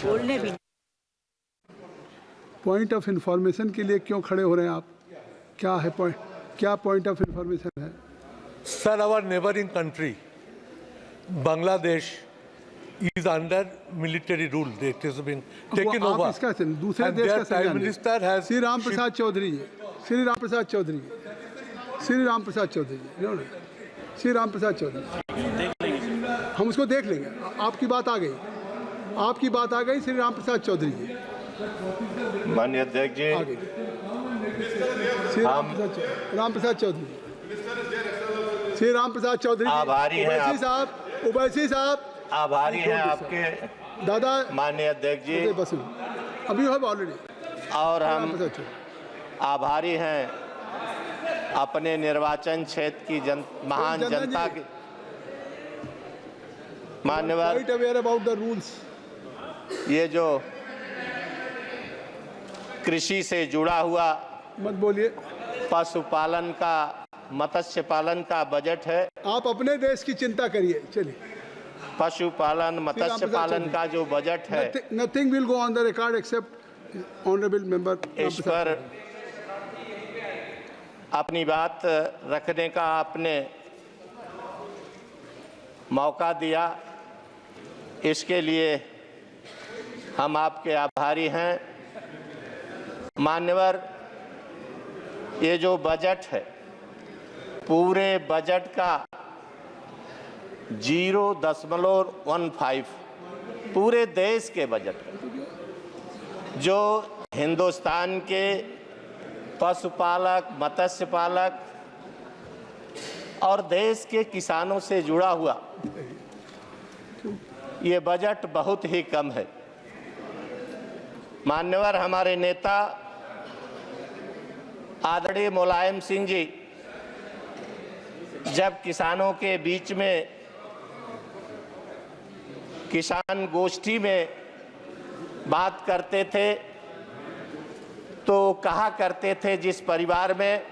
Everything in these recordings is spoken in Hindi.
बोलने भी। पॉइंट ऑफ इंफॉर्मेशन के लिए क्यों खड़े हो रहे हैं आप? क्या है पॉइंट? क्या पॉइंट ऑफ इंफॉर्मेशन है? Sir, our neighboring country, Bangladesh, is under military rule. It has been taken आप over. इसका दूसरे And देश their का Prime संज्ञान Minister has श्री राम प्रसाद चौधरी जी, श्री राम प्रसाद चौधरी जी, श्री राम प्रसाद चौधरी जी, श्री राम प्रसाद चौधरी, हम उसको देख लेंगे। आपकी बात आ गई, आपकी बात आ गई। श्री राम प्रसाद चौधरी जी, माननीय अध्यक्ष जी, आ गई। श्री राम प्रसाद चौधरी, श्री राम प्रसाद चौधरी, आभारी हैं आप। साहब, ओवैसी साहब, आभारी हैं आपके दादा। माननीय अध्यक्ष जी, बस अभी है ऑलरेडी। और हम आभारी हैं अपने निर्वाचन क्षेत्र की महान जनता की। मान्यवर, अवेयर अबाउट द रूल्स। ये जो कृषि से जुड़ा हुआ, मत बोलिए, पशुपालन का, मत्स्य पालन का बजट है। आप अपने देश की चिंता करिए। चलिए, पशुपालन मत्स्य पालन का जो बजट है, nothing will go on the record except honourable member. इस पर अपनी बात रखने का आपने मौका दिया, इसके लिए हम आपके आभारी हैं। मान्यवर, ये जो बजट है, पूरे बजट का 0.15 पूरे देश के बजट जो हिंदुस्तान के पशुपालक, मत्स्य पालक और देश के किसानों से जुड़ा हुआ ये बजट बहुत ही कम है। मान्यवर, हमारे नेता आदरणीय मुलायम सिंह जी जब किसानों के बीच में किसान गोष्ठी में बात करते थे तो कहा करते थे, जिस परिवार में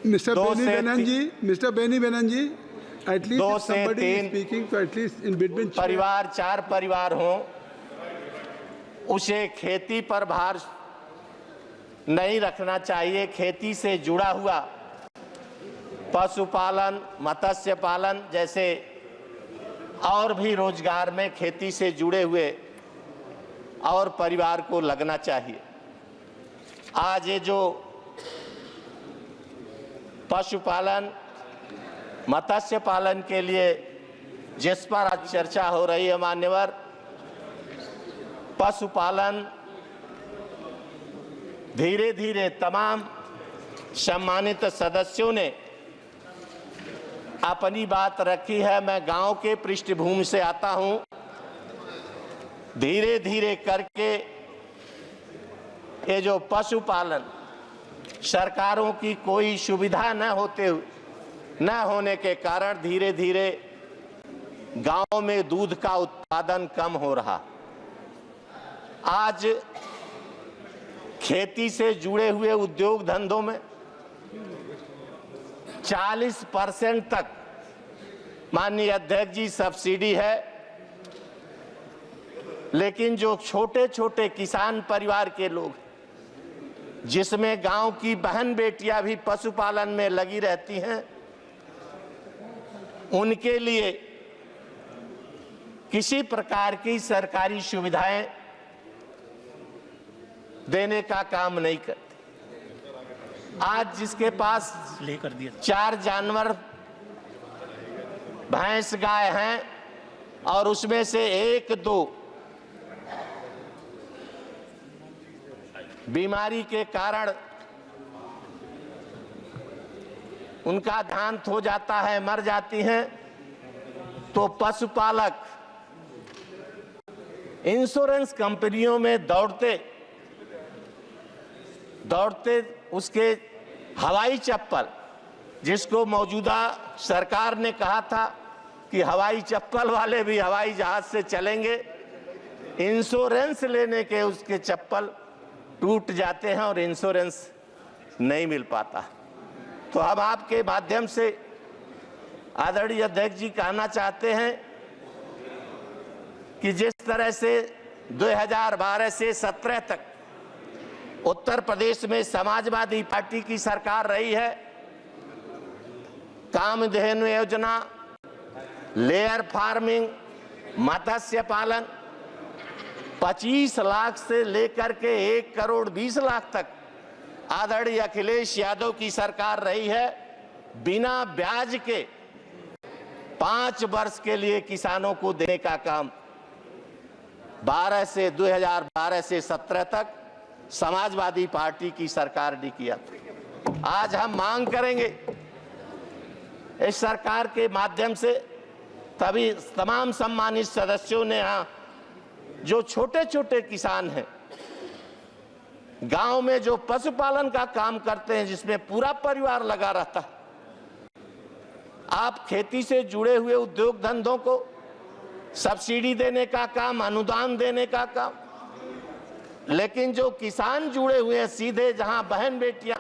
मिस्टर बेनी बेनन जी, एटलीस्ट 2 से 3 स्पीकिंग तो एटलीस्ट इन बिटवीन परिवार, 4 परिवार हों, उसे खेती पर भार नहीं रखना चाहिए। खेती से जुड़ा हुआ पशुपालन, मत्स्य पालन जैसे और भी रोजगार में खेती से जुड़े हुए और परिवार को लगना चाहिए। आज ये जो पशुपालन, मत्स्य पालन के लिए जिस पर आज चर्चा हो रही है, मान्यवर, पशुपालन धीरे धीरे तमाम सम्मानित सदस्यों ने अपनी बात रखी है। मैं गांव के पृष्ठभूमि से आता हूं। धीरे धीरे करके ये जो पशुपालन, सरकारों की कोई सुविधा न होने के कारण धीरे धीरे गांव में दूध का उत्पादन कम हो रहा। आज खेती से जुड़े हुए उद्योग धंधों में 40% तक माननीय अध्यक्ष जी सब्सिडी है, लेकिन जो छोटे छोटे किसान परिवार के लोग, जिसमें गांव की बहन बेटियां भी पशुपालन में लगी रहती हैं, उनके लिए किसी प्रकार की सरकारी सुविधाएं देने का काम नहीं करते। आज जिसके पास 4 जानवर, भैंस गाय हैं और उसमें से 1-2 बीमारी के कारण उनका देहांत हो जाता है, मर जाती हैं, तो पशुपालक इंश्योरेंस कंपनियों में दौड़ते उसके हवाई चप्पल, जिसको मौजूदा सरकार ने कहा था कि हवाई चप्पल वाले भी हवाई जहाज से चलेंगे, इंश्योरेंस लेने के उसके चप्पल टूट जाते हैं और इंश्योरेंस नहीं मिल पाता। तो हम आपके माध्यम से आदरणीय अध्यक्ष जी कहना चाहते हैं कि जिस तरह से 2012 से 17 तक उत्तर प्रदेश में समाजवादी पार्टी की सरकार रही है, कामधेनु योजना, लेयर फार्मिंग, मत्स्य पालन 25 लाख से लेकर के 1 करोड़ 20 लाख तक आदरणीय अखिलेश यादव की सरकार रही है। बिना ब्याज के 5 वर्ष के लिए किसानों को देने का काम 2012 से 17 तक समाजवादी पार्टी की सरकार ने किया था। आज हम मांग करेंगे इस सरकार के माध्यम से, तभी तमाम सम्मानित सदस्यों ने यहाँ जो छोटे छोटे किसान हैं, गांव में जो पशुपालन का काम करते हैं, जिसमें पूरा परिवार लगा रहता है, आप खेती से जुड़े हुए उद्योग धंधों को सब्सिडी देने का काम, अनुदान देने का काम, लेकिन जो किसान जुड़े हुए हैं सीधे, जहां बहन बेटियां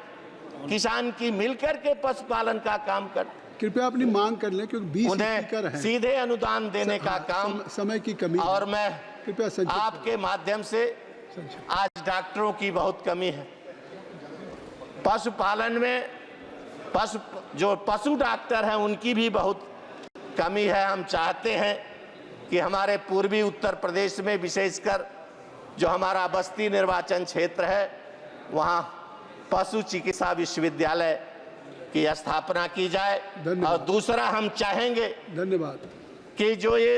किसान की मिलकर के पशुपालन का काम करते, कृपया अपनी मांग कर लें क्योंकि 20 स्पीकर उन्हें हैं। सीधे अनुदान देने का काम, समय की कमी, और मैं कृपया संक्षिप्त आपके माध्यम से, आज डॉक्टरों की बहुत कमी है पशुपालन में, जो पशु डॉक्टर हैं उनकी भी बहुत कमी है। हम चाहते हैं कि हमारे पूर्वी उत्तर प्रदेश में, विशेषकर जो हमारा बस्ती निर्वाचन क्षेत्र है, वहाँ पशु चिकित्सा विश्वविद्यालय की स्थापना की जाए। और दूसरा हम चाहेंगे, धन्यवाद, कि जो ये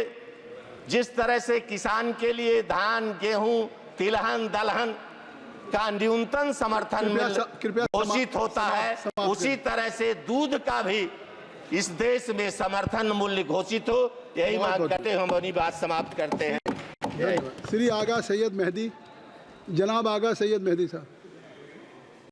जिस तरह से किसान के लिए धान, गेहूं, तिलहन, दलहन का न्यूनतम समर्थन मूल्य घोषित होता है, उसी तरह से दूध का भी इस देश में समर्थन मूल्य घोषित हो। यही मांग करते हम अपनी बात समाप्त करते हैं। श्री आगा सैयद मेहदी, जनाब आगा सैयद मेहदी साहब।